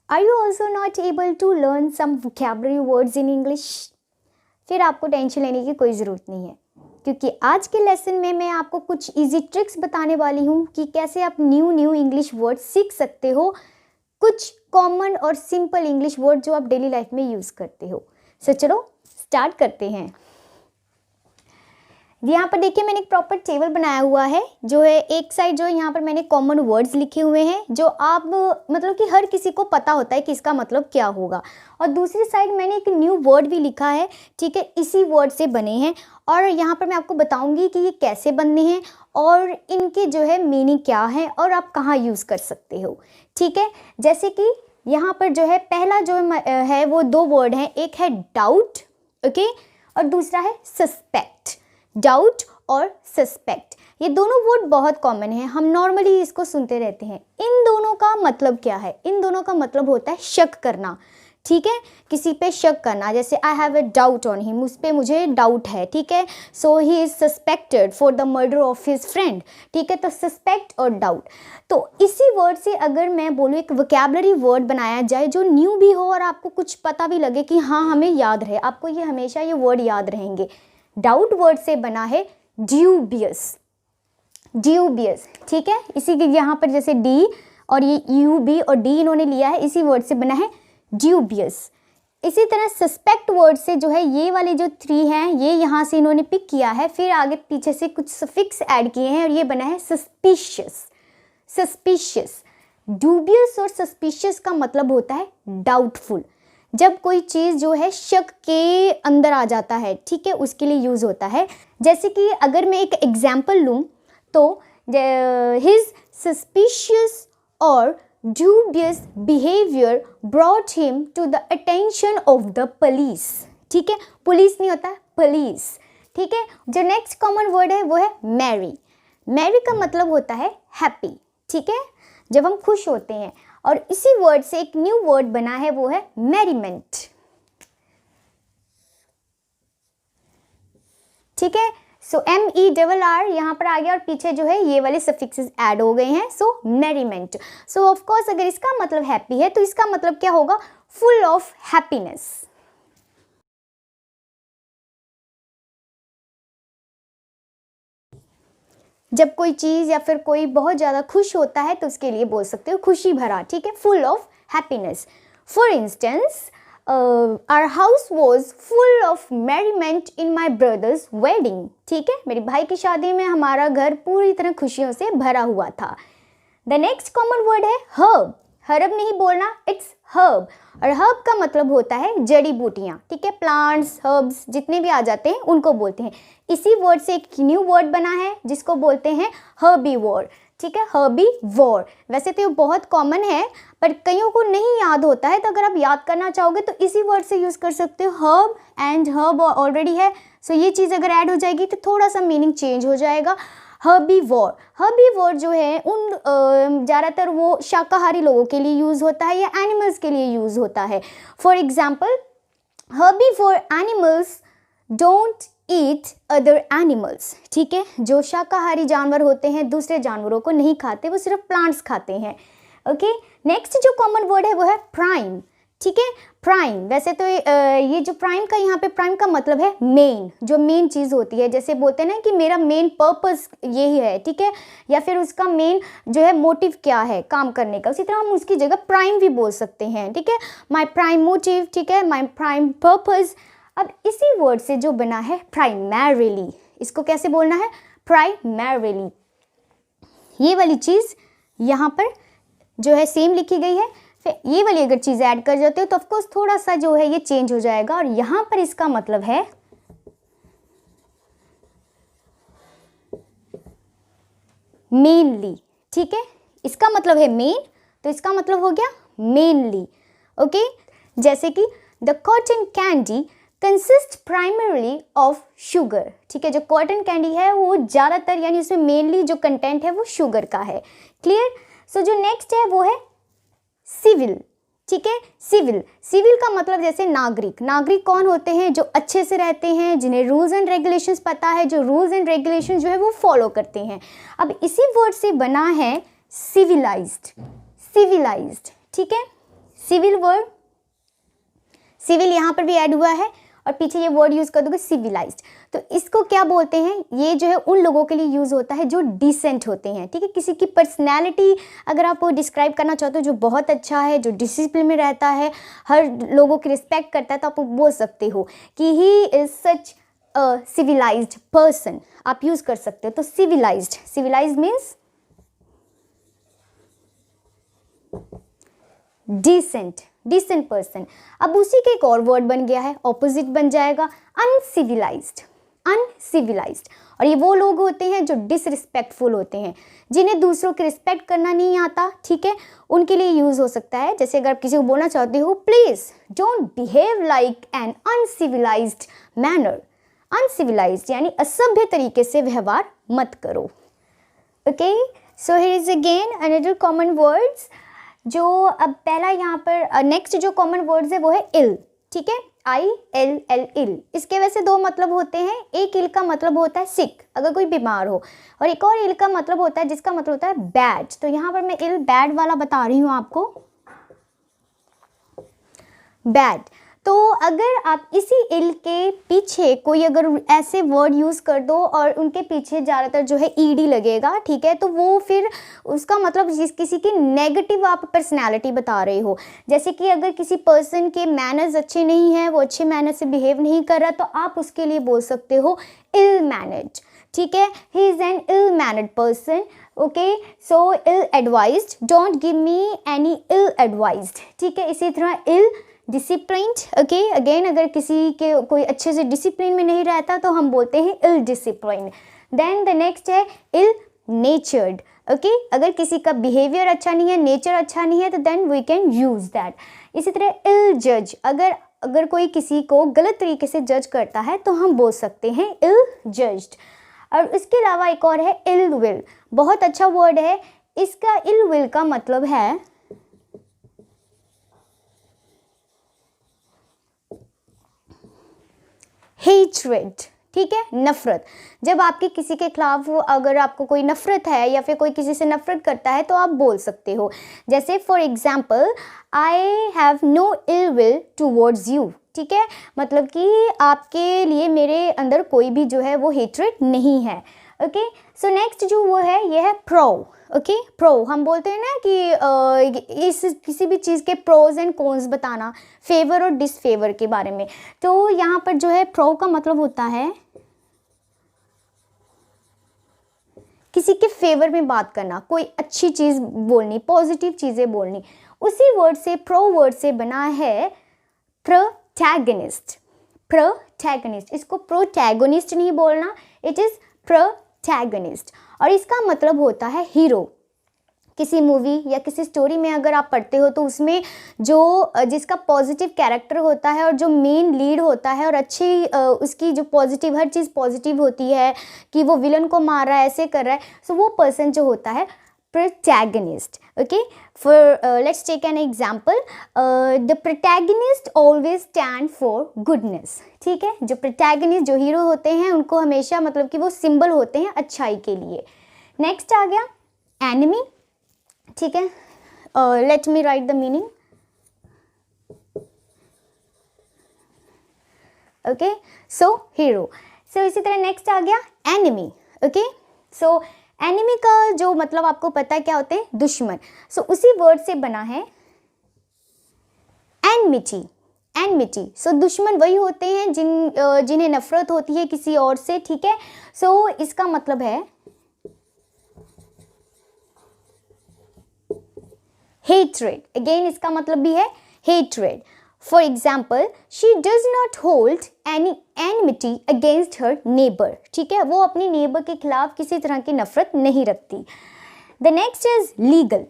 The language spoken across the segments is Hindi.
Are you also not able to learn some vocabulary words in English? फिर आपको टेंशन लेने की कोई ज़रूरत नहीं है, क्योंकि आज के लेसन में मैं आपको कुछ इजी ट्रिक्स बताने वाली हूँ कि कैसे आप न्यू इंग्लिश वर्ड सीख सकते हो, कुछ कॉमन और सिंपल इंग्लिश वर्ड जो आप डेली लाइफ में यूज़ करते हो। सो चलो स्टार्ट करते हैं। यहाँ पर देखिए मैंने एक प्रॉपर टेबल बनाया हुआ है, जो है एक साइड जो है यहाँ पर मैंने कॉमन वर्ड्स लिखे हुए हैं जो आप मतलब कि हर किसी को पता होता है कि इसका मतलब क्या होगा, और दूसरी साइड मैंने एक न्यू वर्ड भी लिखा है, ठीक है, इसी वर्ड से बने हैं। और यहाँ पर मैं आपको बताऊँगी कि ये कैसे बनने हैं और इनके जो है मीनिंग क्या है और आप कहाँ यूज़ कर सकते हो, ठीक है। जैसे कि यहाँ पर जो है पहला जो है वो दो वर्ड हैं, एक है डाउट, ओके, और दूसरा है सस्पेक्ट। डाउट और सस्पेक्ट, ये दोनों वर्ड बहुत कॉमन है, हम नॉर्मली इसको सुनते रहते हैं। इन दोनों का मतलब क्या है? इन दोनों का मतलब होता है शक करना, ठीक है, किसी पे शक करना। जैसे I have a doubt on him, उस पर मुझे डाउट है, ठीक है। So he is suspected for the murder of his friend, ठीक है। तो सस्पेक्ट और डाउट, तो इसी वर्ड से अगर मैं बोलूँ एक वोकैबुलरी वर्ड बनाया जाए जो न्यू भी हो और आपको कुछ पता भी लगे कि हाँ हमें याद रहे, आपको ये हमेशा ये वर्ड याद रहेंगे। डाउट वर्ड से बना है ड्यूबियस, ड्यूबियस, ठीक है। इसी के यहाँ पर जैसे डी और ये यू बी और डी इन्होंने लिया है, इसी वर्ड से बना है ड्यूबियस। इसी तरह सस्पेक्ट वर्ड से जो है ये वाले जो थ्री हैं ये यहाँ से इन्होंने पिक किया है, फिर आगे पीछे से कुछ सफिक्स ऐड किए हैं और ये बना है सस्पिशियस। सस्पिशियस, ड्यूबियस और सस्पिशियस का मतलब होता है डाउटफुल। जब कोई चीज़ जो है शक के अंदर आ जाता है, ठीक है, उसके लिए यूज़ होता है। जैसे कि अगर मैं एक एग्जाम्पल लूँ तो हिज सस्पिशियस और dubious behavior brought him to the attention of the police, ठीक है, पुलिस नहीं होता है पुलिस, ठीक है। जो नेक्स्ट कॉमन वर्ड है वो है मैरी। मैरी का मतलब होता है हैप्पी, ठीक है, जब हम खुश होते हैं। और इसी वर्ड से एक न्यू वर्ड बना है वो है मैरीमेंट, ठीक है। सो MERR यहाँ पर आ गया और पीछे जो है ये वाले सफिक्सेस ऐड हो गए हैं, सो मैरीमेंट। सो ऑफ कोर्स अगर इसका मतलब हैप्पी है तो इसका मतलब क्या होगा? Full of happiness. जब कोई चीज़ या फिर कोई बहुत ज़्यादा खुश होता है तो उसके लिए बोल सकते हो खुशी भरा, ठीक है, full of happiness. For instance our house was full of merriment in my brother's wedding, ठीक है, मेरे भाई की शादी में हमारा घर पूरी तरह खुशियों से भरा हुआ था। The next common word है herb। हर्ब नहीं बोलना, इट्स हर्ब। और हर्ब का मतलब होता है जड़ी बूटियाँ, ठीक है, प्लांट्स, हर्ब्स जितने भी आ जाते हैं उनको बोलते हैं। इसी वर्ड से एक न्यू वर्ड बना है जिसको बोलते हैं हर्बीवोर, ठीक है, हर्बीवोर। वैसे तो ये बहुत कॉमन है पर कईयों को नहीं याद होता है, तो अगर आप याद करना चाहोगे तो इसी वर्ड से यूज़ कर सकते हो। हर्ब एंड हर्ब ऑलरेडी है, सो ये चीज़ अगर ऐड हो जाएगी तो थोड़ा सा मीनिंग चेंज हो जाएगा। हर्बीवोर, हर्बीवोर जो है उन ज़्यादातर वो शाकाहारी लोगों के लिए यूज़ होता है या एनिमल्स के लिए यूज़ होता है। For example herbivore animals don't eat other animals, ठीक है, जो शाकाहारी जानवर होते हैं दूसरे जानवरों को नहीं खाते, वो सिर्फ प्लांट्स खाते हैं, ओके। नेक्स्ट जो कॉमन वर्ड है वो है प्राइम, ठीक है, प्राइम। वैसे तो ये जो प्राइम का यहाँ पे प्राइम का मतलब है मेन, जो मेन चीज़ होती है, जैसे बोलते हैं ना कि मेरा मेन पर्पस यही है, ठीक है, या फिर उसका मेन जो है मोटिव क्या है काम करने का, उसी तरह हम उसकी जगह प्राइम भी बोल सकते हैं, ठीक है, माई प्राइम मोटिव, ठीक है, माई प्राइम पर्पस। अब इसी वर्ड से जो बना है प्राइमरीली, इसको कैसे बोलना है? प्राइमरीली। ये वाली चीज़ यहाँ पर जो है सेम लिखी गई है, फिर ये वाली अगर चीज़ ऐड कर जाते हो तो ऑफकोर्स थोड़ा सा जो है ये चेंज हो जाएगा, और यहाँ पर इसका मतलब है मेनली, ठीक है, इसका मतलब है मेन, तो इसका मतलब हो गया मेनली, ओके। जैसे कि the cotton candy consist primarily of sugar, ठीक है, जो कॉटन कैंडी है वो ज़्यादातर यानी उसमें मेनली जो कंटेंट है वो शुगर का है, क्लियर। सो जो नेक्स्ट है वो है सिविल, ठीक है, सिविल। सिविल का मतलब जैसे नागरिक। नागरिक कौन होते हैं? जो अच्छे से रहते हैं, जिन्हें रूल्स एंड रेगुलेशंस पता है, जो रूल्स एंड रेगुलेशंस जो है वो फॉलो करते हैं। अब इसी वर्ड से बना है सिविलाइज्ड, सिविलाइज्ड, ठीक है, सिविल वर्ड, सिविल यहाँ पर भी ऐड हुआ है और पीछे ये वर्ड यूज़ कर दोगे सिविलाइज्ड। तो इसको क्या बोलते हैं, ये जो है उन लोगों के लिए यूज़ होता है जो डिसेंट होते हैं, ठीक है। किसी की पर्सनैलिटी अगर आप वो डिस्क्राइब करना चाहते हो जो बहुत अच्छा है, जो डिसिप्लिन में रहता है, हर लोगों की रिस्पेक्ट करता है, तो आप बोल सकते हो कि he is such a civilised person, आप यूज़ कर सकते हो। तो civilised, civilised means decent, decent person. अब उसी के एक और वर्ड बन गया है, ऑपोजिट बन जाएगा अनसिविलाइज्ड, अनसिविलाइज्ड। और ये वो लोग होते हैं जो डिसरिस्पेक्टफुल होते हैं, जिन्हें दूसरों की रिस्पेक्ट करना नहीं आता, ठीक है, उनके लिए यूज़ हो सकता है। जैसे अगर आप किसी को बोलना चाहते हो please don't behave like an uncivilised manner, uncivilised यानी असभ्य तरीके से व्यवहार मत करो। Okay, so here is again another common words. जो अब पहला यहाँ पर नेक्स्ट जो कॉमन वर्ड्स है वो है इल, ठीक है, ILL, इल। इसके वैसे दो मतलब होते हैं, एक इल का मतलब होता है सिक, अगर कोई बीमार हो, और एक और इल का मतलब होता है जिसका मतलब होता है बैड। तो यहाँ पर मैं इल बैड वाला बता रही हूँ आपको, बैड। तो अगर आप इसी इल के पीछे कोई अगर ऐसे वर्ड यूज़ कर दो और उनके पीछे ज़्यादातर जो है ED लगेगा, ठीक है, तो वो फिर उसका मतलब किसी की नेगेटिव आप पर्सनैलिटी बता रहे हो। जैसे कि अगर किसी पर्सन के मैनर्स अच्छे नहीं हैं, वो अच्छे मैनर से बिहेव नहीं कर रहा, तो आप उसके लिए बोल सकते हो इल मैनर्ड, ठीक है, he is an ill mannered person. Okay, so ill advised, don't give me any ill advised, ठीक है। इसी तरह इल डिसिप्लिन्ड, ओके, अगेन अगर किसी के कोई अच्छे से डिसिप्लिन में नहीं रहता तो हम बोलते हैं इल डिसिप्लिन। देन द नेक्स्ट है इल नेचर्ड, ओके, अगर किसी का बिहेवियर अच्छा नहीं है, नेचर अच्छा नहीं है, तो then we can use that. इसी तरह इल जज, अगर कोई किसी को गलत तरीके से जज करता है तो हम बोल सकते हैं इल जज्ड। और इसके अलावा एक और है इल विल, बहुत अच्छा वर्ड है, इसका इल विल का मतलब है हेट्रेड, ठीक है, नफरत। जब आपकी किसी के खिलाफ अगर आपको कोई नफरत है या फिर कोई किसी से नफरत करता है तो आप बोल सकते हो, जैसे for example I have no ill will towards you, ठीक है, मतलब कि आपके लिए मेरे अंदर कोई भी जो है वो हेट्रेड नहीं है। ओके, सो नेक्स्ट जो वो है ये है प्रो, ओके, प्रो हम बोलते हैं ना कि इस किसी भी चीज़ के प्रोज एंड कॉन्स बताना, फेवर और डिसफेवर के बारे में। तो यहाँ पर जो है प्रो का मतलब होता है किसी के फेवर में बात करना, कोई अच्छी चीज़ बोलनी, पॉजिटिव चीज़ें बोलनी। उसी वर्ड से, प्रो वर्ड से बना है प्रोटैगनिस्ट, प्रोटैगनिस्ट। इसको प्रोटैगनिस्ट नहीं बोलना, इट इज़ प्रोटैगनिस्ट, और इसका मतलब होता है हीरो। किसी मूवी या किसी स्टोरी में अगर आप पढ़ते हो तो उसमें जो जिसका पॉजिटिव कैरेक्टर होता है और जो मेन लीड होता है और अच्छी उसकी जो पॉजिटिव, हर चीज़ पॉजिटिव होती है कि वो विलन को मार रहा है, ऐसे कर रहा है, सो वो पर्सन जो होता है protagonist. Okay, for let's take an example. The protagonist always stand for goodness, ठीक है, जो protagonist जो हीरो होते हैं उनको हमेशा मतलब कि वो सिंबल होते हैं अच्छाई के लिए। नेक्स्ट आ गया enemy, ठीक है, let me write the meaning. Okay, so hero. So इसी तरह नेक्स्ट आ गया enemy. Okay, so एनिमी का जो मतलब आपको पता है क्या होते हैं, दुश्मन। सो उसी वर्ड से बना है एनमिटी, एनमिटी। सो दुश्मन वही होते हैं जिन्हें नफरत होती है किसी और से, ठीक है। सो इसका मतलब है हेट्रेड, अगेन इसका मतलब भी है hatred. For example, she does not hold any enmity against her neighbor, ठीक है, वो अपनी नेबर के खिलाफ किसी तरह की नफरत नहीं रखती। The next is legal.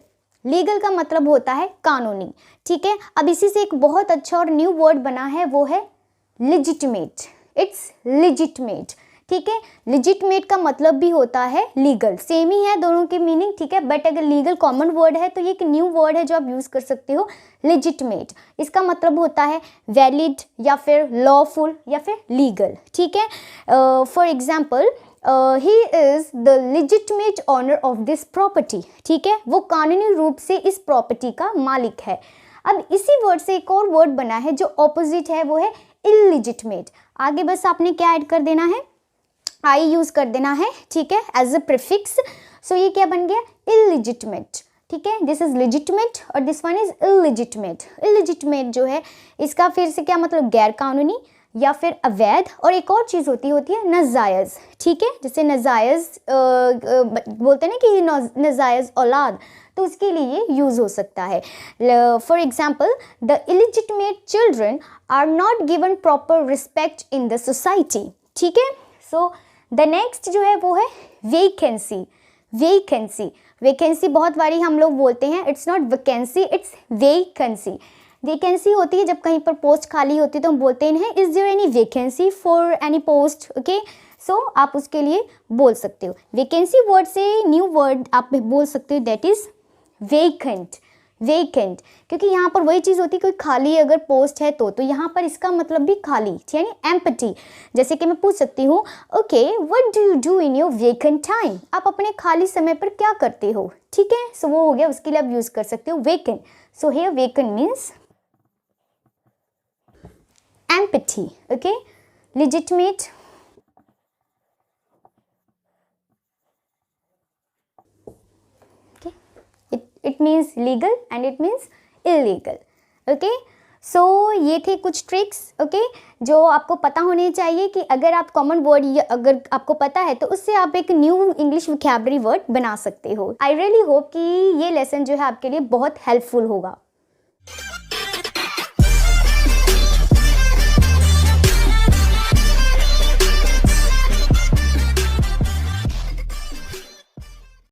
Legal का मतलब होता है कानूनी, ठीक है। अब इसी से एक बहुत अच्छा और न्यू वर्ड बना है, वो है legitimate. It's legitimate, ठीक है। legitimate का मतलब भी होता है लीगल, सेम ही है दोनों की मीनिंग, ठीक है, बट अगर लीगल कॉमन वर्ड है तो ये एक न्यू वर्ड है जो आप यूज़ कर सकते हो, legitimate। इसका मतलब होता है वैलिड या फिर लॉफुल या फिर लीगल, ठीक है। For example he is the legitimate owner of this property, ठीक है, वो कानूनी रूप से इस प्रॉपर्टी का मालिक है। अब इसी वर्ड से एक और वर्ड बना है जो ऑपोजिट है, वो है इलिजिटमेट। आगे बस आपने क्या ऐड कर देना है, आई यूज़ कर देना है, ठीक है, एज अ प्रीफिक्स। सो ये क्या बन गया, इलिजिटमेट, ठीक है। दिस इज लेजिटमेट और this one is illegitimate. Illegitimate जो है इसका फिर से क्या मतलब, गैर कानूनी या फिर अवैध, और एक और चीज़ होती है नाजायज़, ठीक है। जैसे नाजायज़ बोलते हैं ना कि नाजायज़ औलाद, तो उसके लिए ये यूज़ हो सकता है। For example, the illegitimate children are not given proper respect in the society, ठीक है। सो द नेक्स्ट जो है वो है वेकेंसी। वेकेंसी, वेकेंसी बहुत बारी हम लोग बोलते हैं, it's not vacancy, it's vacancy. Vacancy होती है जब कहीं पर पोस्ट खाली होती है तो हम बोलते हैं is there any vacancy for any post, okay. So आप उसके लिए बोल सकते हो। वेकेंसी वर्ड से न्यू वर्ड आप बोल सकते हो, दैट इज वेकेंट। वेकेंट, क्योंकि यहाँ पर वही चीज़ होती है, कोई खाली अगर पोस्ट है तो यहाँ पर इसका मतलब भी खाली, यानी एम्प्टी। जैसे कि मैं पूछ सकती हूँ, okay what do you do in your vacant time, आप अपने खाली समय पर क्या करते हो, ठीक है। सो वो हो गया, उसके लिए आप यूज़ कर सकते हो vacant. So here vacant means empty, okay, legitimate, okay, it means legal and it means illegal, okay। सो ये थे कुछ ट्रिक्स, ओके, जो आपको पता होने चाहिए कि अगर आप कॉमन वर्ड या अगर आपको पता है तो उससे आप एक न्यू इंग्लिश वोकैबुलरी वर्ड बना सकते हो। आई रियली होप कि ये लेसन जो है आपके लिए बहुत हेल्पफुल होगा।